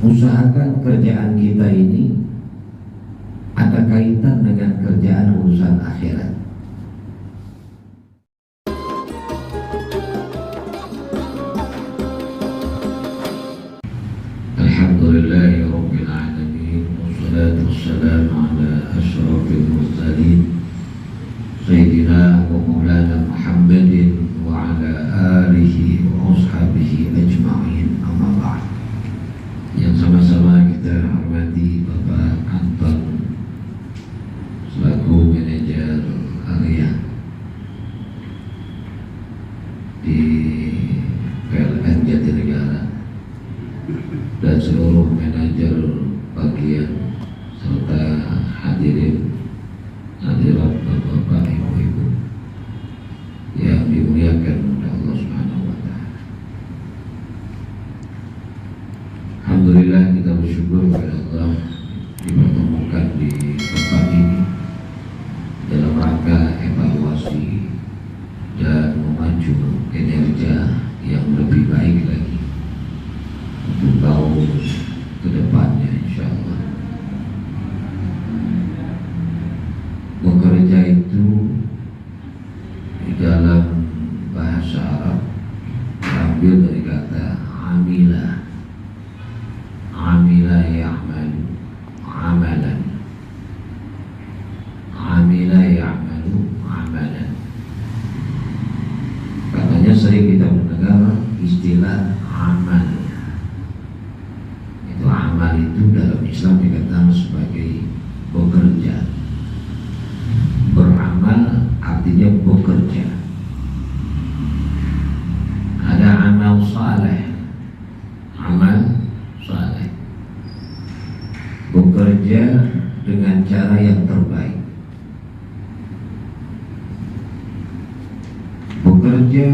Usahakan kerjaan kita ini ada kaitan dengan kerjaan urusan akhirat. Alhamdulillahi Rabbil Alamin, wassalatu wassalamu ala asyrafil mursalin Sayyidina wa maulana Muhammadin wa ala alihi wa ashabihi ajma'in, amma ba'd. Yang sama-sama kita hormati Bapak Anton selaku manajer area di PLN Jatinegara dan seluruh manajer bagian serta hadirin hadirat Bapak Ibu-ibu yang dimuliakan oleh Allah Subhanahu wa taala. Alhamdulillah, kita bersyukur kepada Allah dipertemukan di tempat ini dalam rangka evaluasi dan memacu kinerja yang lebih baik lagi untuk tahun ke depannya, insyaallah. Bekerja itu di dalam bahasa Arab diambil dari kata amilah. Amila ya'malu amalan. Amila ya'malu amalan. Katanya sering kita mendengar istilah amal. Itu amal itu dalam Islam dikatakan sebagai bekerja. Beramal artinya bekerja. Ada amal saleh, amal saleh, bekerja dengan cara yang terbaik. Bekerja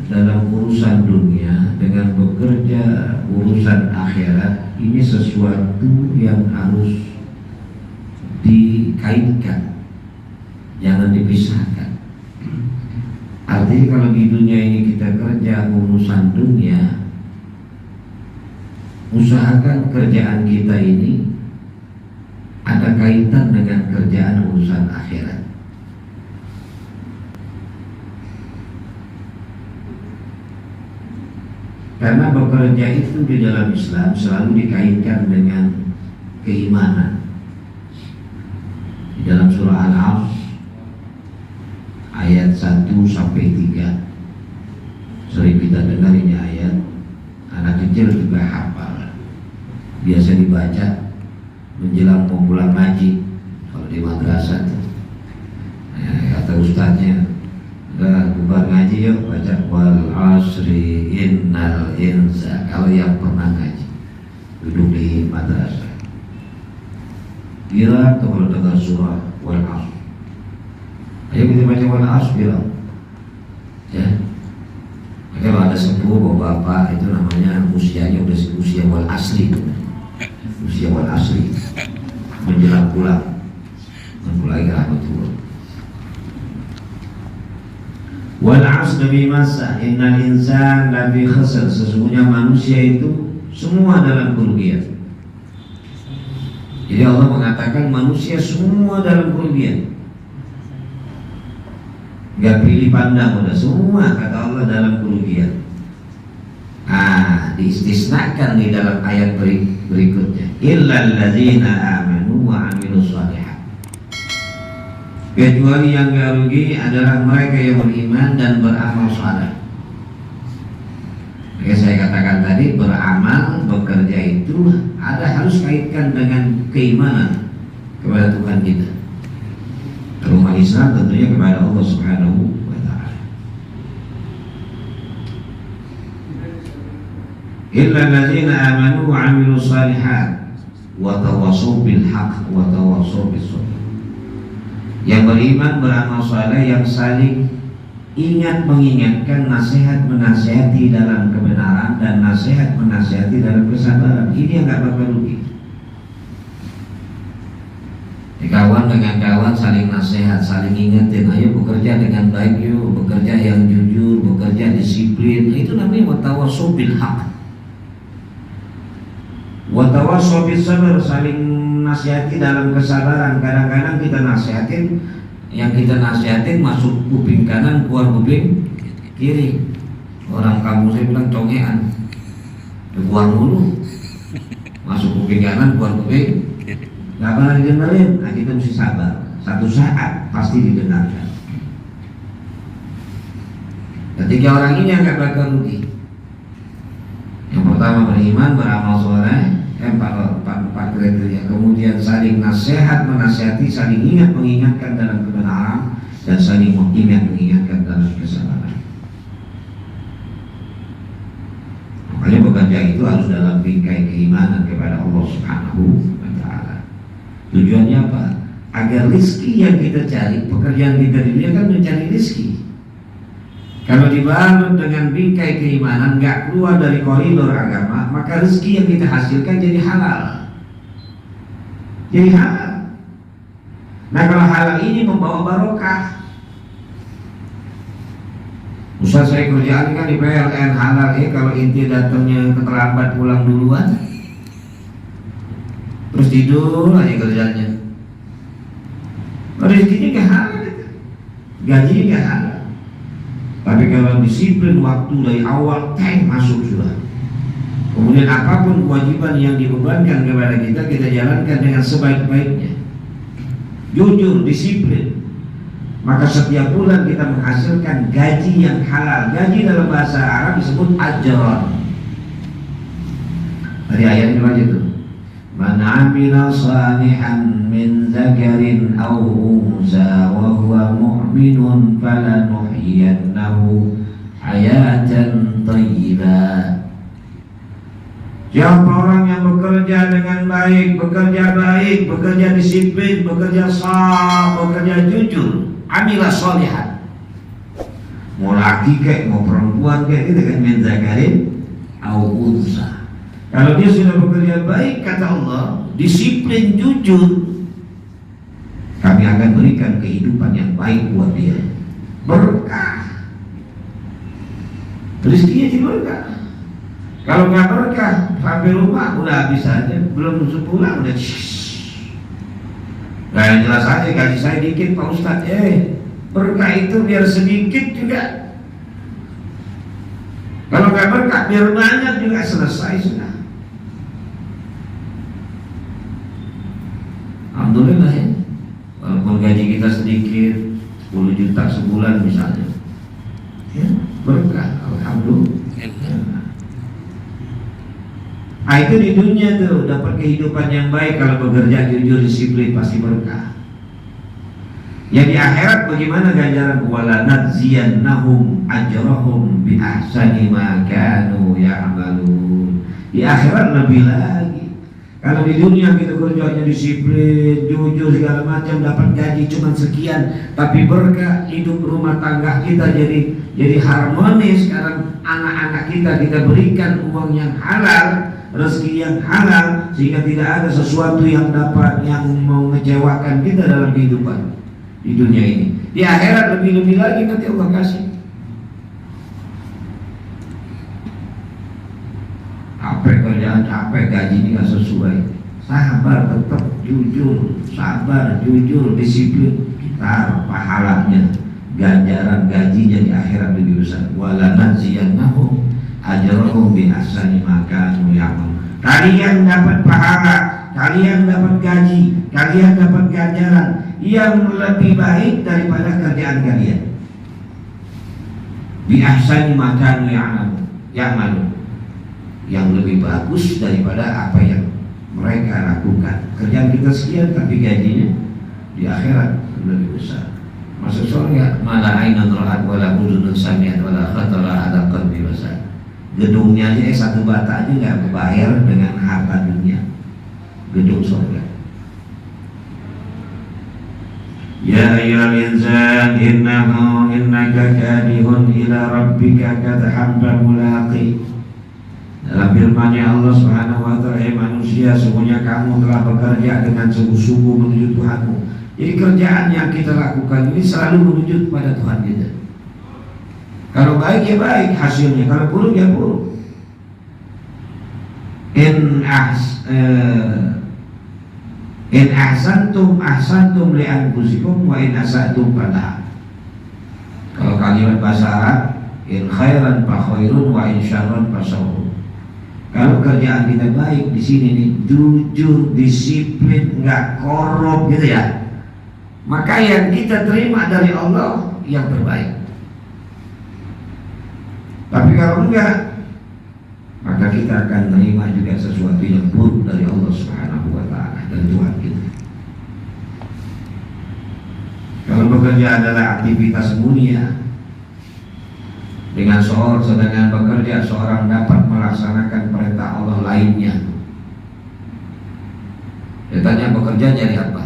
dalam urusan dunia dengan bekerja urusan akhirat, ini sesuatu yang harus dikaitkan, jangan dipisahkan. Artinya kalau di dunia ini kita kerja urusan dunia, usahakan kerjaan kita ini ada kaitan dengan kerjaan urusan akhirat. Karena bekerja itu di dalam Islam selalu dikaitkan dengan keimanan. Di dalam surah Al-Asr ayat 1 sampai 3 sering kita dengar ini ayat, anak kecil juga hafal, biasa dibaca menjelang mau pulang ngaji kalau di madrasah. Kata ustadznya, udah bubar ngaji yuk, baca wal asri innal insa. Kalau yang pernah ngaji duduk di madrasah, kira atau kalau dengar surah wal asr, ayo kita baca wal asr bilang ya. Kalau ada sepuh bapak itu namanya usianya udah usia wal asri, usia wal asri menjelang pulang lagi rahmatullah. Wal asr demi masa innal insan lafi khasr, sesungguhnya manusia itu semua dalam kerugian. Jadi Allah mengatakan manusia semua dalam kerugian, gak pilih pandang, udah semua kata Allah dalam kerugian. Diistisnakan di dalam ayat berikutnya, illal ladzina amanu wa amilus shalihat, kecuali yang gak rugi adalah mereka yang beriman dan beramal saleh. Maka saya katakan tadi, beramal, bekerja itu ada harus kaitkan dengan keimanan kepada Tuhan kita. Rumah Islam tentunya kepada Allah Subhanahu wa ta'ala. Illa alladzina amanu wa amilus shalihat wa tawassaw bil haqq wa tawassaw bis sabr. Yang beriman, beramal saleh, yang saling ingat mengingatkan, nasihat menasihati dalam kebenaran dan nasihat menasihati dalam kesabaran. Ini yang gak bakal rugi. Kawan dengan kawan saling nasihat, saling ingetin, ayo bekerja dengan baik yuk, bekerja yang jujur, bekerja disiplin. Itu namanya watawassaw bil haqq. Wa tawassaw bis sabr, saling nasihati dalam kesabaran. Kadang-kadang kita nasihatin, yang kita nasihatin masuk kuping kanan, keluar kuping kiri. Orang kamu saya bilang congean, keluar dulu, masuk kuping kanan, keluar kuping, nggak pernah didengerin. Nah, kita mesti sabar. Satu saat pasti didengarkan. Ketika orang ini akan bakal rugi. Yang pertama beriman, beramal soleh, empat kriteria. Kemudian saling nasihat, menasihati, saling ingat, mengingatkan dalam kebenaran, dan saling mengingatkan dalam kesalahan. Makanya bekerja itu harus dalam bingkai keimanan kepada Allah Subhanahu wa Ta'ala. Tujuannya apa? Agar rizki yang kita cari, pekerjaan kita di dunia kan mencari rizki. Kalau dibalut dengan bingkai keimanan, nggak keluar dari koridor agama, maka rezeki yang kita hasilkan jadi halal. Jadi halal. Nah, kalau halal ini membawa barokah. Ustaz, saya kerjaan kan di PLN halal, kalau inti datangnya keterlambat pulang duluan, terus tidur aja kerjanya. Rezekinya nggak halal, gajinya nggak halal. Tapi kalau disiplin waktu dari awal, masuk sudah. Kemudian apapun kewajiban yang dibebankan kepada kita, kita jalankan dengan sebaik-baiknya. Jujur, disiplin. Maka setiap bulan kita menghasilkan gaji yang halal. Gaji dalam bahasa Arab disebut ajran. Tadi ayatnya aja tuh. Man 'amila shalihan min dzakarin aw unsa wa huwa mu'minun falanuhyiyannahu hayatan thayyibah. Siapa orang yang bekerja dengan baik, bekerja disiplin, bekerja sah, bekerja jujur, amila shalihan. Mau laki kayak mau perempuan kayak gitu kan, min dzakarin aw unsa. Kalau dia sudah bekerja baik, kata Allah, disiplin, jujur, kami akan berikan kehidupan yang baik buat dia. Berkah. Rezekinya jadi berkah. Kalau nggak berkah, sampai rumah udah habis aja, belum sebulan udah Nah, yang jelas aja gaji saya dikit Pak Ustadz. Berkah itu biar sedikit juga. Kalau nggak berkah, biar banyak juga, selesai sudah. Alhamdulillah ya. Walaupun gaji kita sedikit, 10 juta sebulan misalnya, ya, berkah. Alhamdulillah. Nah, itu di dunia tuh dapat kehidupan yang baik. Kalau bekerja jujur, disiplin, pasti berkah. Ya, di akhirat bagaimana ganjaran? Wala nadziyannahum ajrahum bi ahsani ma kanu ya'malun. Di akhirat lebih lagi. Kalau di dunia kita kerjanya disiplin, jujur segala macam, dapat gaji cuma sekian, tapi berkah, hidup rumah tangga kita jadi harmonis. Sekarang anak-anak kita berikan uang yang halal, rezeki yang halal, sehingga tidak ada sesuatu yang mengecewakan kita dalam kehidupan di dunia ini. Di akhirat lebih-lebih lagi nanti Allah kasih. Capek kerjaan, capek, gaji nggak sesuai, sabar, tetap jujur, sabar, jujur, disiplin, kita pahalanya, ganjaran gajinya di akhirat lebih besar. Wala nadziyannahum ajrahum bi ahsani ma kanu ya'malun. Kalian dapat pahala, kalian dapat gaji, kalian dapat ganjaran yang lebih baik daripada kerjaan kalian. Bi ahsani ma kanu ya'malun, yang lebih bagus daripada apa yang mereka lakukan. Kerjaan kita sekian, tapi gajinya di akhirat lebih besar. Masuk surga, mala ainun ra'at wala udhunun sami'at wala khatara ala qalbi basar. Gedungnya aja satu bata aja nggak kebayar dengan harta dunia. Gedung surga. Ya ayyuhal insan innaka kadihun ila rabbika kadhan mulaqi. Dalam firman-Nya Allah Subhanahu wa Ta'ala, manusia, sesungguhnya kamu telah bekerja dengan sungguh-sungguh menuju Tuhanmu. Jadi kerjaan yang kita lakukan ini selalu menuju kepada Tuhan kita. Kalau baik ya baik hasilnya, kalau buruk ya buruk. in ahsantum ahsantum li anfusikum wa in asatum falaha. Kalau kalimat bahasa Arab, in khairan fa khairun wa in syarran fa syarrun. Kalau kerjaan kita baik di sini nih, jujur, disiplin, nggak korup gitu ya, maka yang kita terima dari Allah yang terbaik. Tapi kalau enggak, maka kita akan menerima juga sesuatu yang buruk dari Allah Subhanahu wa Ta'ala, dari Tuhan kita. Kalau bekerja adalah aktivitas mulia, dengan sedangkan bekerja seorang dapat melaksanakan perintah Allah lainnya. Dia tanya, bekerja jadi apa?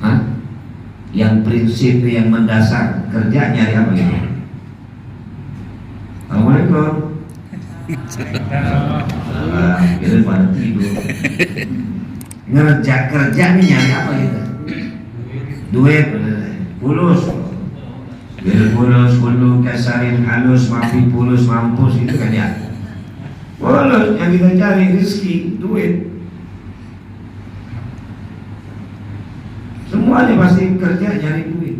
Hah? Yang prinsip yang mendasar kerja nyari apa gitu? Assalamualaikum. Kita pada tidur. Kerja nih nyari apa gitu? Duit, pulus. Bil pulus, kulu kasarin halus, mafi pulus, mampus, itu kan ya. Pulus yang kita cari rezeki, duit. Semuanya pasti kerja nyari duit.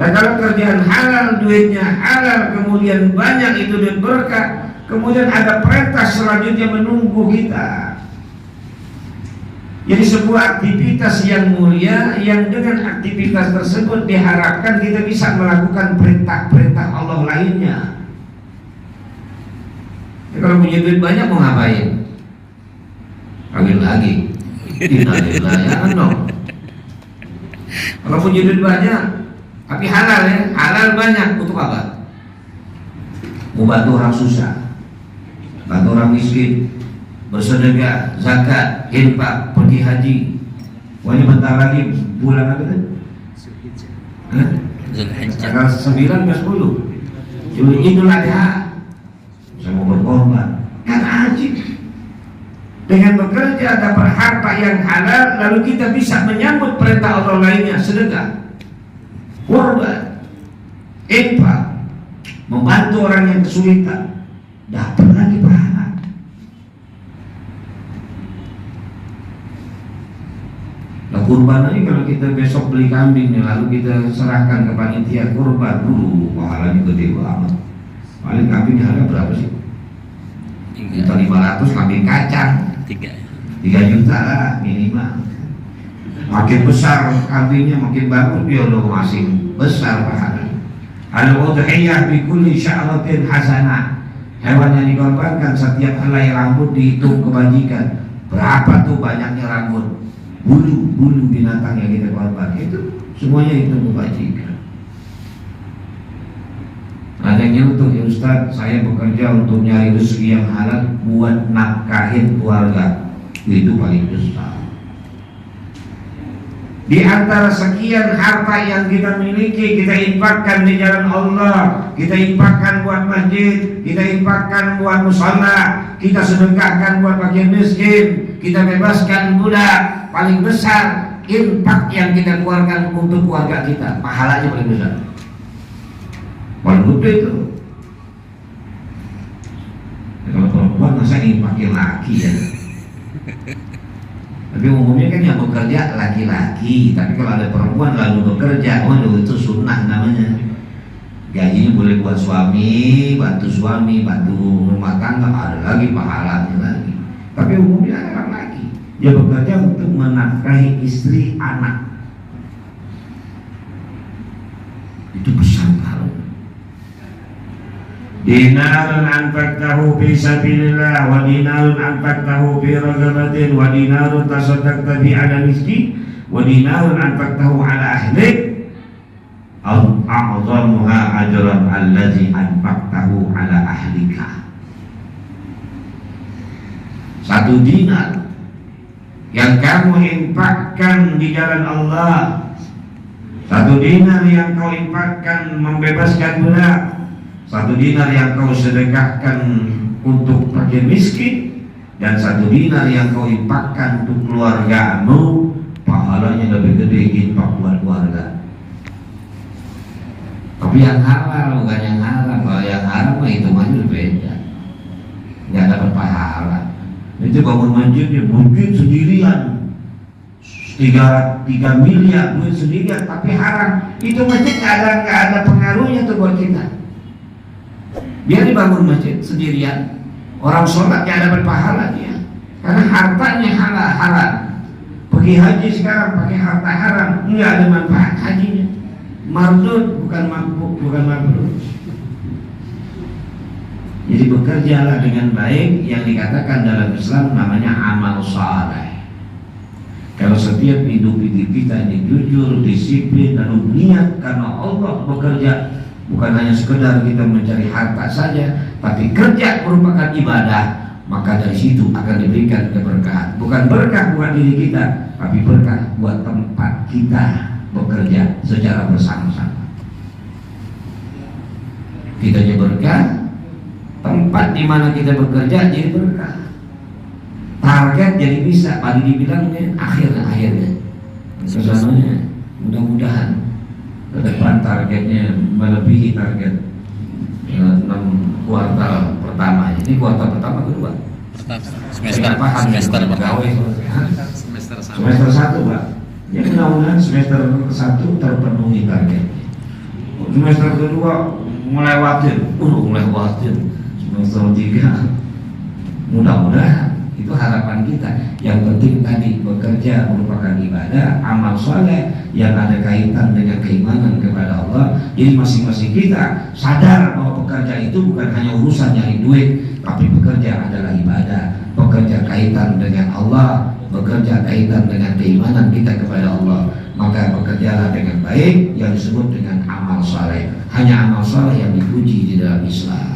Dan kalau kerjaan halal, duitnya halal, kemudian banyak itu duit berkah, kemudian ada perintah selanjutnya menunggu kita. Jadi sebuah aktivitas yang mulia, yang dengan aktivitas tersebut diharapkan kita bisa melakukan perintah-perintah Allah lainnya. Ya, kalau punya duit banyak mau ngapain? Kawin lagi. Kalau punya duit banyak, tapi halal ya, halal banyak, untuk apa? Mau bantu orang susah, bantu orang miskin, bersedekah, zakat, infak, pergi haji. Wajib bentar lagi bulan apa itu? Tanggal 9 ke 10 Idul Adha. Saya mau berkorban, kan haji. Dengan bekerja dapat harta yang halal, lalu kita bisa menyambut perintah Allah lainnya, sedekah, korban, infak, membantu orang yang kesulitan, dapat lagi pahala. Nah, kurban ini kalau kita besok beli kambing nih, lalu kita serahkan ke panitia kurban, pahalanya gede banget. Paling kambing harga berapa sih? 500, kambing kacang 3 juta lah minimal. Makin besar kambingnya makin bagus, dia lo masih besar pahala. Al-udhiyah bi kulli sya'ratin hasanah. Hewan yang dikorbankan setiap helai rambut dihitung kebajikan. Berapa tuh banyaknya rambut? Bulu binatang yang kita korban itu semuanya itu kebajikan. Ada yang nyeletuk, ya Ustaz, saya bekerja untuk nyari rezeki yang halal buat nafkahin keluarga. Itu paling besar. Di antara sekian harta yang kita miliki, kita infakkan di jalan Allah, kita infakkan buat masjid, kita infakkan buat mushola, kita sedekahkan buat fakir miskin, kita bebaskan budak. Paling besar infak yang kita keluarkan untuk keluarga kita, pahalanya paling besar. Paling gede itu. Kalau perempuan masa infakin laki ya. Tapi umumnya kan yang bekerja laki-laki, tapi kalau ada perempuan lalu bekerja, itu sunnah namanya. Gajinya boleh buat suami, bantu rumah tangga, ada lagi pahalanya lagi. Tapi umumnya ada laki, dia bekerja untuk menafkahi istri, anak. Itu besar pahala. Dinarun anfaqtahu fi sabilillah wa dinarun anfaqtahu fi raghabatin wa dinarun tasaddaqta bi ala miskin wa dinarun anfaqtahu ala ahlik a'zamuha ajran allazi anfaqtahu ala ahlika. 1 dinar yang kamu infakkan di jalan Allah, 1 dinar yang kau infakkan membebaskan budak, 1 dinar yang kau sedekahkan untuk fakir miskin, dan 1 dinar yang kau infakkan untuk keluargamu, pahalanya lebih gede infak buat keluarga. Tapi yang halal bukan yang haram. Kalau yang haram mah itu mah beda. nggak dapat pahala. Itu bangun masjidnya masjid sendirian 3 miliar duit sendirian tapi haram. Itu masjid nggak ada pengaruhnya tuh buat kita. Dia dibangun masjid sendirian, orang sholat nggak dapat pahala dia karena hartanya halal. Pergi haji sekarang pakai harta haram, nggak ada manfaat hajinya. Mardud bukan mabrur. Jadi bekerjalah dengan baik, yang dikatakan dalam Islam namanya amal saleh. Kalau setiap hidup kita ini jujur, disiplin, dan niat karena Allah bekerja, bukan hanya sekedar kita mencari harta saja, tapi kerja merupakan ibadah, maka dari situ akan diberikan keberkahan. Bukan berkah buat diri kita, tapi berkah buat tempat kita bekerja secara bersama-sama. Kitanya berkah, tempat di mana kita bekerja jadi berkah. Target jadi bisa, tadi dibilangnya akhirnya. Kesananya mudah-mudahan ke depan targetnya melebihi target 6 kuartal pertama. Ini kuartal pertama kedua. Semester 1, Pak. Ya mudah-mudahan semester 1 terpenuhi target. Semester kedua mulai khawatir. Semester 3 mudah-mudahan. Itu harapan kita. Yang penting tadi bekerja merupakan ibadah, amal soleh yang ada kaitan dengan keimanan kepada Allah. Jadi masing-masing kita sadar bahwa bekerja itu bukan hanya urusan nyari duit, tapi bekerja adalah ibadah. Bekerja kaitan dengan Allah, bekerja kaitan dengan keimanan kita kepada Allah. Maka bekerjalah dengan baik yang disebut dengan amal soleh. Hanya amal soleh yang dipuji di dalam Islam.